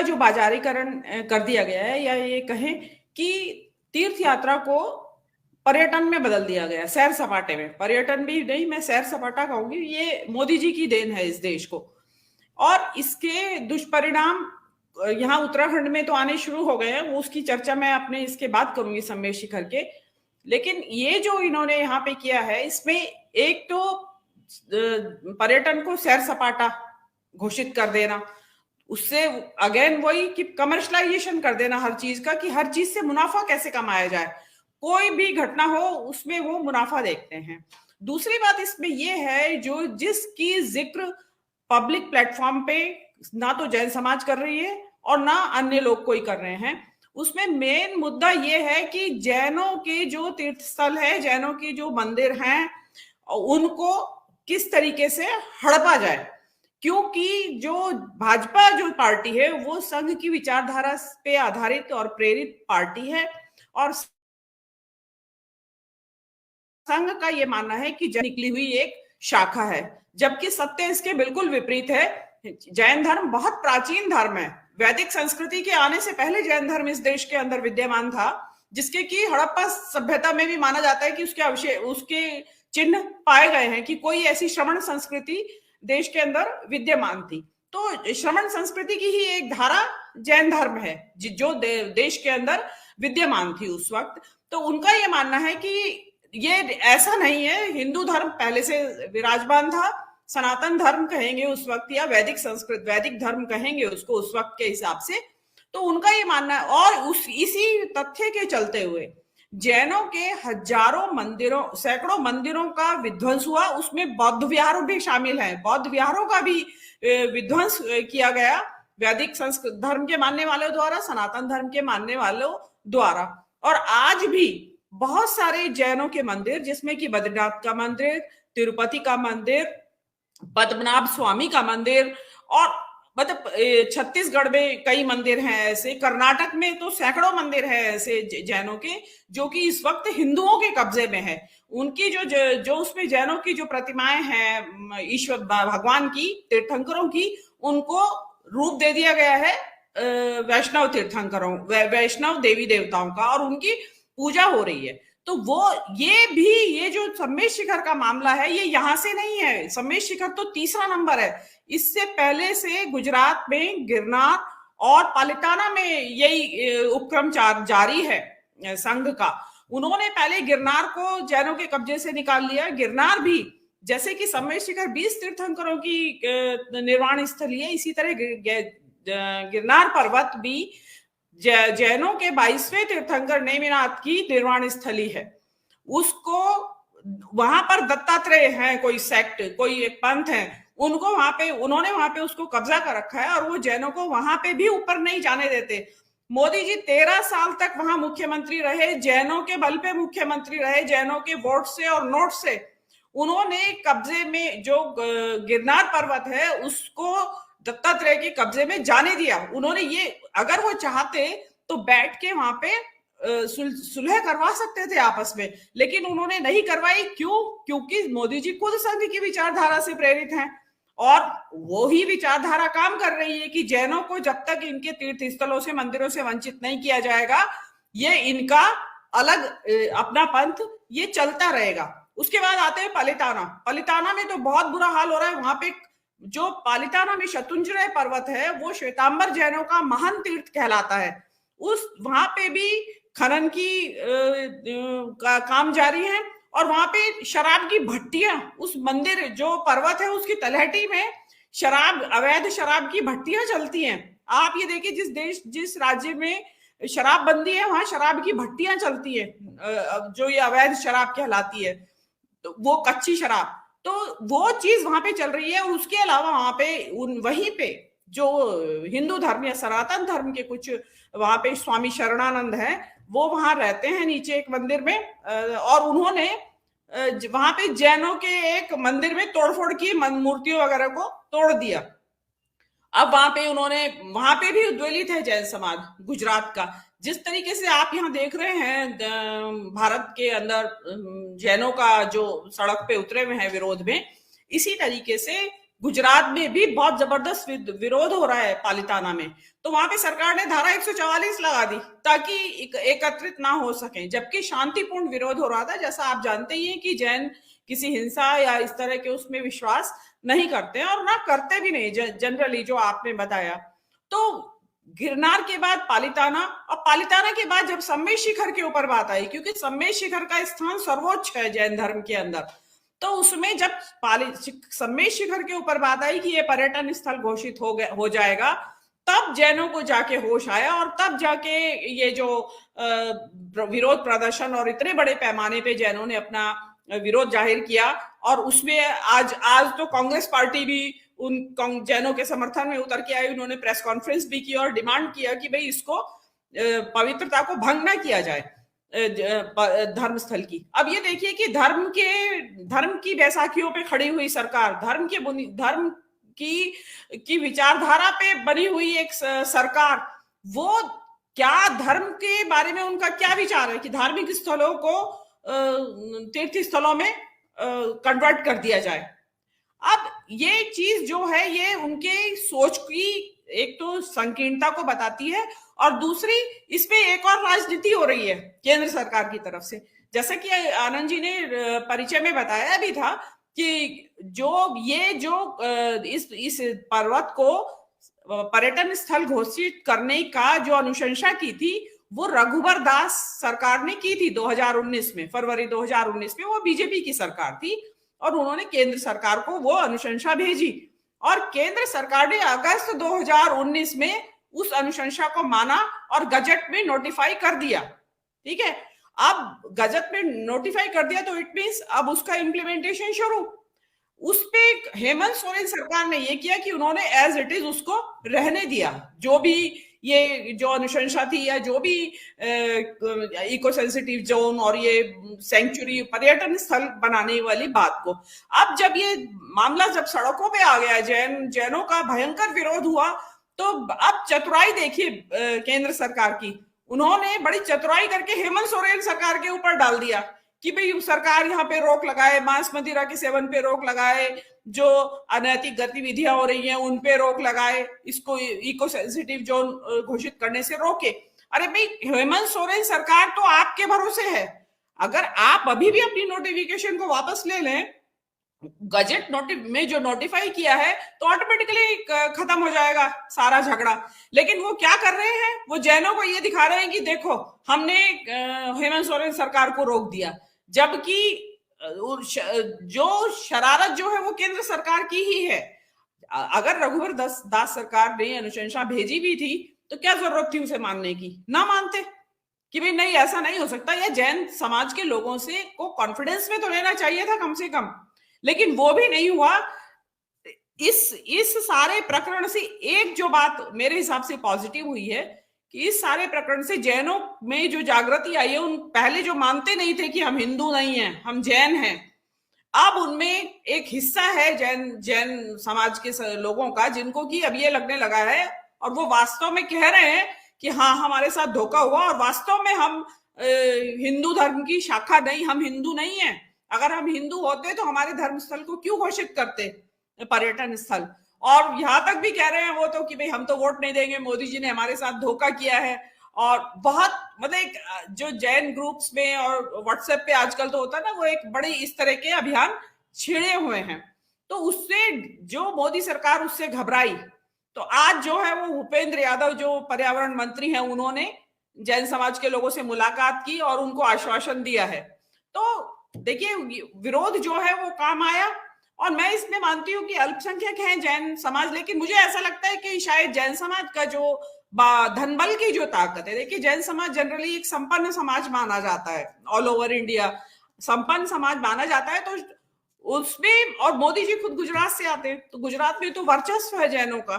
का जो बाजारीकरण कर दिया गया है, या ये कहें कि तीर्थ यात्रा को पर्यटन में बदल दिया गया, सैर सपाटे में। पर्यटन भी नहीं, मैं सैर सपाटा कहूंगी। ये मोदी जी की देन है इस देश को, और इसके दुष्परिणाम यहाँ उत्तराखंड में तो आने शुरू हो गए हैं। उसकी चर्चा मैं अपने इसके बाद करूंगी सम्मेलन शिखर के। लेकिन ये जो इन्होंने यहाँ पे किया है, इसमें एक तो पर्यटन को सैर सपाटा घोषित कर देना, उससे अगेन वही कि कमर्शलाइजेशन कर देना हर चीज का, कि हर चीज से मुनाफा कैसे कमाया जाए, कोई भी घटना हो उसमें वो मुनाफा देखते हैं। दूसरी बात इसमें ये है, जो जिसकी जिक्र पब्लिक प्लेटफॉर्म पे ना तो जैन समाज कर रही है और ना अन्य लोग कोई कर रहे हैं, उसमें मेन मुद्दा ये है कि जैनों के जो तीर्थ स्थल है, जैनों के जो मंदिर हैं, उनको किस तरीके से हड़पा जाए। क्योंकि जो भाजपा जो पार्टी है वो संघ की विचारधारा पे आधारित और प्रेरित पार्टी है, और संघ का ये मानना है कि निकली हुई एक शाखा है, जबकि सत्य इसके बिल्कुल विपरीत है। जैन धर्म बहुत प्राचीन धर्म है। वैदिक संस्कृति के आने से पहले जैन धर्म इस देश के अंदर विद्यमान था, जिसके कि हड़प्पा सभ्यता में भी माना जाता है कि उसके चिन्ह पाए गए हैं, कि कोई ऐसी श्रमण संस्कृति देश के अंदर विद्यमान थी। तो श्रमण संस्कृति की ही एक धारा जैन धर्म है, जो देश के अंदर विद्यमान थी उस वक्त। तो उनका यह मानना है कि ये ऐसा नहीं है, हिंदू धर्म पहले से विराजमान था, सनातन धर्म कहेंगे उस वक्त, या वैदिक धर्म कहेंगे उसको उस वक्त के हिसाब से। तो उनका ये मानना है, और इसी तथ्य के चलते हुए जैनों के हजारों मंदिरों, सैकड़ों मंदिरों का विध्वंस हुआ। उसमें बौद्ध विहार भी शामिल है, बौद्ध विहारों का भी विध्वंस किया गया वैदिक संस्कृत धर्म के मानने वालों द्वारा, सनातन धर्म के मानने वालों द्वारा। और आज भी बहुत सारे जैनों के मंदिर, जिसमें कि बद्रीनाथ का मंदिर, तिरुपति का मंदिर, पद्मनाभ स्वामी का मंदिर, और मतलब छत्तीसगढ़ में कई मंदिर हैं ऐसे, कर्नाटक में तो सैकड़ों मंदिर हैं ऐसे जैनों के, जो कि इस वक्त हिंदुओं के कब्जे में है। उनकी जो उसमें जैनों की जो प्रतिमाएं हैं ईश्वर भगवान की, तीर्थंकरों की, उनको रूप दे दिया गया है वैष्णव तीर्थंकरों, वैष्णव देवी देवताओं का, और उनकी पूजा हो रही है। तो ये जो सम्मेलन शिखर का मामला है, ये यहां से नहीं है। सम्मेलन शिखर तो तीसरा नंबर है। इससे पहले से गुजरात में गिरनार और पालिताना में यही उपक्रम जारी है संघ का। उन्होंने पहले गिरनार को जैनों के कब्जे से निकाल लिया। गिरनार भी, जैसे कि सम्मेलन शिखर 20 तीर्थंकरों की निर्वाण स्थली है, इसी तरह गिरनार पर्वत भी जैनों के 22वें तीर्थंकर नेमिनाथ की निर्वाण स्थली है। उसको वहां पर दत्तात्रेय है, कोई सेक्ट, कोई एक पंथ है, उनको उन्होंने वहां पे उसको कब्जा कर रखा है, और वो जैनों को वहां पे भी ऊपर नहीं जाने देते। मोदी जी 13 साल तक वहां मुख्यमंत्री रहे, जैनों के बल पे मुख्यमंत्री रहे, जैनों के वोट से और नोट से। उन्होंने कब्जे में जो गिरनार पर्वत है उसको दत्तात्रेय के कब्जे में जाने दिया। उन्होंने ये, अगर वो चाहते तो बैठ के वहां पे सुलह करवा सकते थे आपस में, लेकिन उन्होंने नहीं करवाई। क्यों? क्योंकि मोदी जी खुद संघ की विचारधारा से प्रेरित हैं, और वो ही विचारधारा काम कर रही है कि जैनों को जब तक इनके तीर्थ स्थलों से, मंदिरों से वंचित नहीं किया जाएगा, ये इनका अलग अपना पंथ ये चलता रहेगा। उसके बाद आते हैं पालिताना। पालिताना में तो बहुत बुरा हाल हो रहा है। वहां पे जो पालिताना में शतुंजय पर्वत है, वो श्वेतांबर जैनों का महान तीर्थ कहलाता है। वहां पे भी खनन की काम जारी है, और वहां पे शराब की भट्टियां, उस मंदिर जो पर्वत है उसकी तलहटी में अवैध शराब की भट्टियां चलती हैं। आप ये देखिए, जिस राज्य में शराब बंदी है, वहां शराब की भट्टियां चलती है, जो ये अवैध शराब कहलाती है, तो वो कच्ची शराब, तो वो चीज वहां पे चल रही है। और उसके अलावा वहां पे वहीं पे जो हिंदू धर्म या सनातन धर्म के कुछ वहां पे स्वामी शरणानंद है, वो वहां रहते हैं नीचे एक मंदिर में, और उन्होंने वहां पे जैनों के एक मंदिर में तोड़फोड़ की, मूर्तियों वगैरह को तोड़ दिया। अब वहां पे भी उद्वेलित है जैन समाज गुजरात का। जिस तरीके से आप यहाँ देख रहे हैं भारत के अंदर जैनों का जो सड़क पे उतरे हुए हैं विरोध में, इसी तरीके से गुजरात में भी बहुत जबरदस्त विरोध हो रहा है पालिताना में, तो वहां पे सरकार ने धारा 144 लगा दी ताकि एकत्रित ना हो सके, जबकि शांतिपूर्ण विरोध हो रहा था। जैसा आप जानते ही हैं कि जैन किसी हिंसा या इस तरह के उसमें विश्वास नहीं करते हैं और ना करते भी नहीं जनरली, जो आपने बताया। तो गिरनार के बाद पालिताना, और पालिताना के बाद जब सम्मेद शिखर के ऊपर बात आई, क्योंकि सम्मेद शिखर का स्थान सर्वोच्च है जैन धर्म के अंदर, तो उसमें जब सम्मेद शिखर के ऊपर बात आई कि ये पर्यटन स्थल घोषित हो जाएगा, तब जैनों को जाके होश आया और तब जाके ये जो विरोध प्रदर्शन और इतने बड़े पैमाने पे जैनों ने अपना विरोध जाहिर किया। और उसमें आज तो कांग्रेस पार्टी भी उन जैनों के समर्थन में उतर के आई, उन्होंने प्रेस कॉन्फ्रेंस भी की और डिमांड किया कि भाई इसको पवित्रता को भंग ना किया जाए धर्म स्थल की। अब ये देखिए कि धर्म की बैसाखियों पे खड़ी हुई सरकार, धर्म की विचारधारा पे बनी हुई एक सरकार, वो क्या धर्म के बारे में उनका क्या विचार है कि धार्मिक स्थलों को तीर्थ स्थलों में कन्वर्ट कर दिया जाए। अब ये चीज जो है ये उनके सोच की एक तो संकीर्णता को बताती है, और दूसरी इसमें एक और राजनीति हो रही है केंद्र सरकार की तरफ से। जैसा कि आनंद जी ने परिचय में बताया भी था कि इस पर्वत को पर्यटन स्थल घोषित करने का जो अनुशंसा की थी वो रघुवर दास सरकार ने की थी 2019 में, फरवरी 2019 में। वो बीजेपी की सरकार थी और उन्होंने केंद्र सरकार को वो अनुशंसा भेजी, और केंद्र सरकार ने अगस्त 2019 में उस अनुशंसा को माना और गजट में नोटिफाई कर दिया। ठीक है, अब गजट में नोटिफाई कर दिया तो इट मींस अब उसका इम्प्लीमेंटेशन शुरू। उस पे हेमंत सोरेन सरकार ने ये किया कि उन्होंने एज इट इज उसको रहने दिया, जो भी ये जो अनुशंसा थी या जो भी इको सेंसिटिव जोन और ये सेंचुरी पर्यटन स्थल बनाने वाली बात को। अब जब ये मामला जब सड़कों पे आ गया, जैनों का भयंकर विरोध हुआ, तो अब चतुराई देखिए केंद्र सरकार की, उन्होंने बड़ी चतुराई करके हेमंत सोरेन सरकार के ऊपर डाल दिया कि भाई सरकार यहाँ पे रोक लगाए, मांस मदिरा के सेवन पे रोक लगाए, जो अनैतिक गतिविधियां हो रही हैं उन पे रोक लगाए, इसको इको सेंसिटिव जोन घोषित करने से रोके। अरे भाई हेमंत सोरेन सरकार तो आपके भरोसे है, अगर आप अभी भी अपनी नोटिफिकेशन को वापस ले लें, गजट में जो नोटिफाई किया है, तो ऑटोमेटिकली खत्म हो जाएगा सारा झगड़ा। लेकिन वो क्या कर रहे हैं, वो जैनों को ये दिखा रहे हैं कि देखो हमने हेमंत सोरेन सरकार को रोक दिया, जबकि जो शरारत जो है वो केंद्र सरकार की ही है। अगर रघुवर दास सरकार ने अनुशंसा भेजी भी थी तो क्या जरूरत थी उसे मानने की, ना मानते कि भाई नहीं ऐसा नहीं हो सकता, या जैन समाज के लोगों से को कॉन्फिडेंस में तो लेना चाहिए था कम से कम, लेकिन वो भी नहीं हुआ। इस सारे प्रकरण से एक जो बात मेरे हिसाब से पॉजिटिव हुई है कि इस सारे प्रकरण से जैनों में जो जागृति आई है, उन पहले जो मानते नहीं थे कि हम हिंदू नहीं हैं, हम जैन हैं, अब उनमें एक हिस्सा है जैन समाज के लोगों का जिनको कि अब ये लगने लगा है और वो वास्तव में कह रहे हैं कि हाँ हमारे साथ धोखा हुआ और वास्तव में हम हिंदू धर्म की शाखा नहीं, हम हिंदू नहीं है। अगर हम हिंदू होते तो हमारे धर्म स्थल को क्यों घोषित करते पर्यटन स्थल। और यहां तक भी कह रहे हैं वो तो कि भाई हम तो वोट नहीं देंगे, मोदी जी ने हमारे साथ धोखा किया है। और बहुत मतलब जो जैन ग्रुप्स में और व्हाट्सएप पे आजकल तो होता है ना, वो एक बड़े इस तरह के अभियान छिड़े हुए हैं। तो उससे जो मोदी सरकार उससे घबराई, तो आज जो है वो भूपेंद्र यादव जो पर्यावरण मंत्री हैं, उन्होंने जैन समाज के लोगों से मुलाकात की और उनको आश्वासन दिया है। तो देखिए विरोध जो है वो काम आया। और मैं इसमें मानती हूँ कि अल्पसंख्यक हैं जैन समाज, लेकिन मुझे ऐसा लगता है कि शायद जैन समाज का जो धनबल की जो ताकत है, देखिए जैन समाज जनरली एक संपन्न समाज माना जाता है, ऑल ओवर इंडिया संपन्न समाज माना जाता है। तो उसमें, और मोदी जी खुद गुजरात से आते हैं, तो गुजरात में तो वर्चस्व है जैनों का,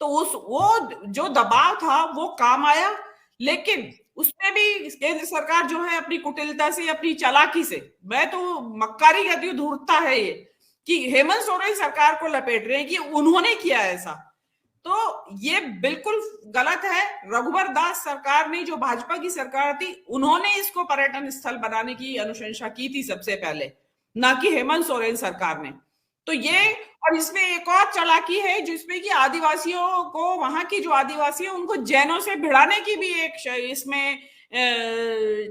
तो वो जो दबाव था वो काम आया। लेकिन उसमें भी केंद्र सरकार जो है अपनी कुटिलता से, अपनी चालाकी से, मैं तो मक्कारी कहती हूँ, धूर्तता है ये कि हेमंत सोरेन सरकार को लपेट रहे हैं कि उन्होंने किया ऐसा, तो ये बिल्कुल गलत है। रघुवर दास सरकार ने, जो भाजपा की सरकार थी, उन्होंने इसको पर्यटन स्थल बनाने की अनुशंसा की थी सबसे पहले, ना कि हेमंत सोरेन सरकार ने। तो ये, और इसमें एक और चालाकी है जिसमें कि आदिवासियों को, वहां की जो आदिवासी है उनको जैनों से भिड़ाने की भी एक इसमें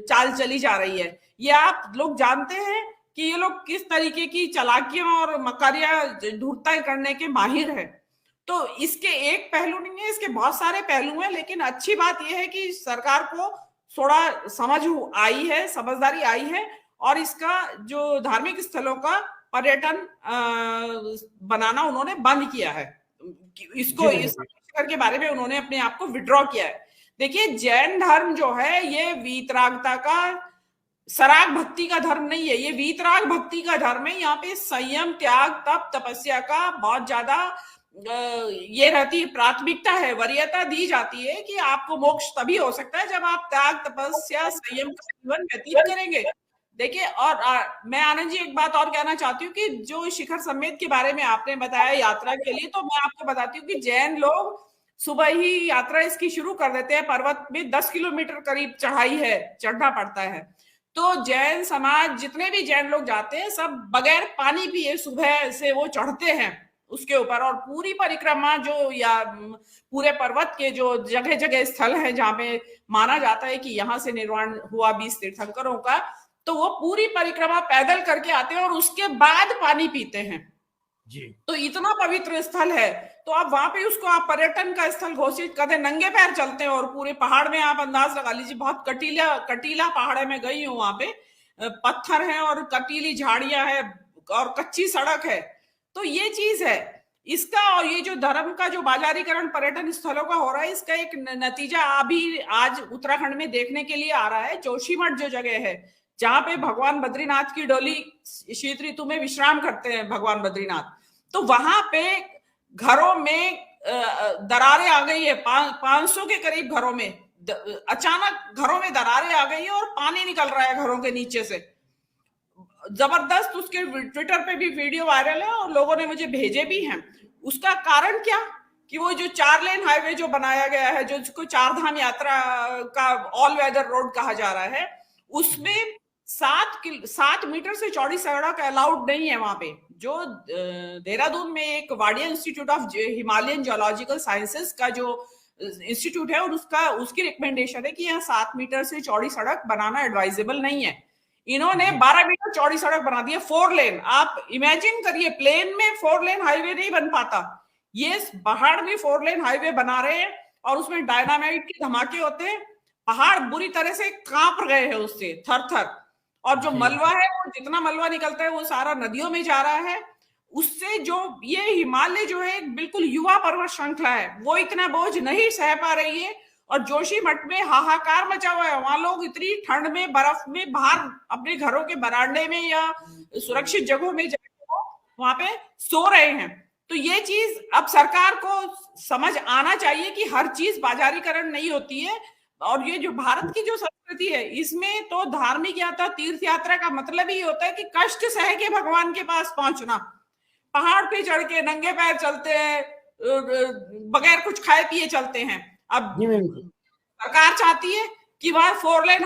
चाल चली जा रही है। ये आप लोग जानते हैं कि ये लोग किस तरीके की चालाकियां और मकारियां धूर्ता करने के माहिर है। तो इसके एक पहलू नहीं है, इसके बहुत सारे पहलू हैं, लेकिन अच्छी बात यह है कि सरकार को थोड़ा समझ आई है, समझदारी आई है, और इसका जो धार्मिक स्थलों का पर्यटन बनाना उन्होंने बंद किया है। इसको इस के बारे में उन्होंने अपने आप को विड्रॉ किया है। देखिए, जैन धर्म जो है ये वीतरागता का, सराग भक्ति का धर्म नहीं है, ये वीतराग भक्ति का धर्म है। यहाँ पे संयम, त्याग, तप, तपस्या का बहुत ज्यादा ये रहती है, प्राथमिकता है, वरीयता दी जाती है कि आपको मोक्ष तभी हो सकता है जब आप त्याग, तपस्या, संयम का जीवन व्यतीत करेंगे। देखिए, और मैं आनंद जी एक बात और कहना चाहती हूँ कि जो शिखर समेत के बारे में आपने बताया यात्रा के लिए, तो मैं आपको बताती हूँ कि जैन लोग सुबह ही यात्रा इसकी शुरू कर देते हैं। पर्वत में 10 किलोमीटर करीब चढ़ाई है, चढ़ना पड़ता है। तो जैन समाज, जितने भी जैन लोग जाते हैं, सब बगैर पानी पिए सुबह से वो चढ़ते हैं उसके ऊपर, और पूरी परिक्रमा जो, या पूरे पर्वत के जो जगह जगह स्थल है जहां पे माना जाता है कि यहाँ से निर्वाण हुआ 20 तीर्थंकरों का, तो वो पूरी परिक्रमा पैदल करके आते हैं और उसके बाद पानी पीते हैं जी। तो इतना पवित्र स्थल है, तो आप वहां पे उसको आप पर्यटन का स्थल घोषित कर दे, नंगे पैर चलते हैं और पूरे पहाड़ में आप अंदाज लगा लीजिए, बहुत कटीला पहाड़ है। मैं गई हूँ वहां पे, पत्थर है और कटीली झाड़ियां है और कच्ची सड़क है। तो ये चीज है इसका, और ये जो धर्म का जो बाजारीकरण पर्यटन स्थलों का हो रहा है, इसका एक नतीजा अभी आज उत्तराखंड में देखने के लिए आ रहा है। जोशीमठ जो जगह है जहां पे भगवान बद्रीनाथ की डोली शीत ऋतु में विश्राम करते हैं भगवान बद्रीनाथ, तो वहां पे घरों में दरारें आ गई है। 500 के करीब घरों में अचानक घरों में दरारें आ गई है और पानी निकल रहा है घरों के नीचे से, जबरदस्त। उसके ट्विटर पे भी वीडियो वायरल है और लोगों ने मुझे भेजे भी हैं। उसका कारण क्या कि वो जो 4 लेन हाईवे जो बनाया गया है, जो जिसको 4 धाम यात्रा का ऑल वेदर रोड कहा जा रहा है, उसमें 7 मीटर से चौड़ी सड़क अलाउड नहीं है वहां पे। जो देहरादून में एक Wadia institute of Himalayan geological sciences का जो इंस्टीट्यूट है, और उसकी रिकमेंडेशन है कि यहाँ 7 मीटर से चौड़ी सड़क बनाना एडवाइजेबल नहीं है। इन्होंने 12 मीटर चौड़ी सड़क बना दी है, 4 लेन। आप इमेजिन करिए, प्लेन में 4 लेन हाईवे नहीं बन पाता, ये पहाड़ में 4 लेन हाईवे बना रहे हैं, और उसमें डायनामाइट के धमाके होते हैं। पहाड़ बुरी तरह से कांप गए हैं उससे, थर थर। और जो मलबा है, वो जितना मलबा निकलता है वो सारा नदियों में जा रहा है। उससे जो ये हिमालय जो है बिल्कुल युवा पर्वत श्रृंखला है, वो इतना बोझ नहीं सह पा रही है। और जोशीमठ में हाहाकार मचा हुआ है। वहां लोग इतनी ठंड में, बर्फ में, बाहर अपने घरों के बरामदे में या सुरक्षित जगहों में जाकर वहां पे सो रहे हैं। तो ये चीज अब सरकार को समझ आना चाहिए कि हर चीज बाजारीकरण नहीं होती है। और ये जो भारत की जो संस्कृति है, इसमें तो धार्मिक यात्रा, तीर्थ यात्रा का मतलब ही होता है कि कष्ट सह के भगवान के पास पहुंचना। पहाड़ पे चढ़ के नंगे पैर चलते हैं, बगैर कुछ खाए पिए चलते हैं। अब सरकार चाहती है कि वहां 4 लेन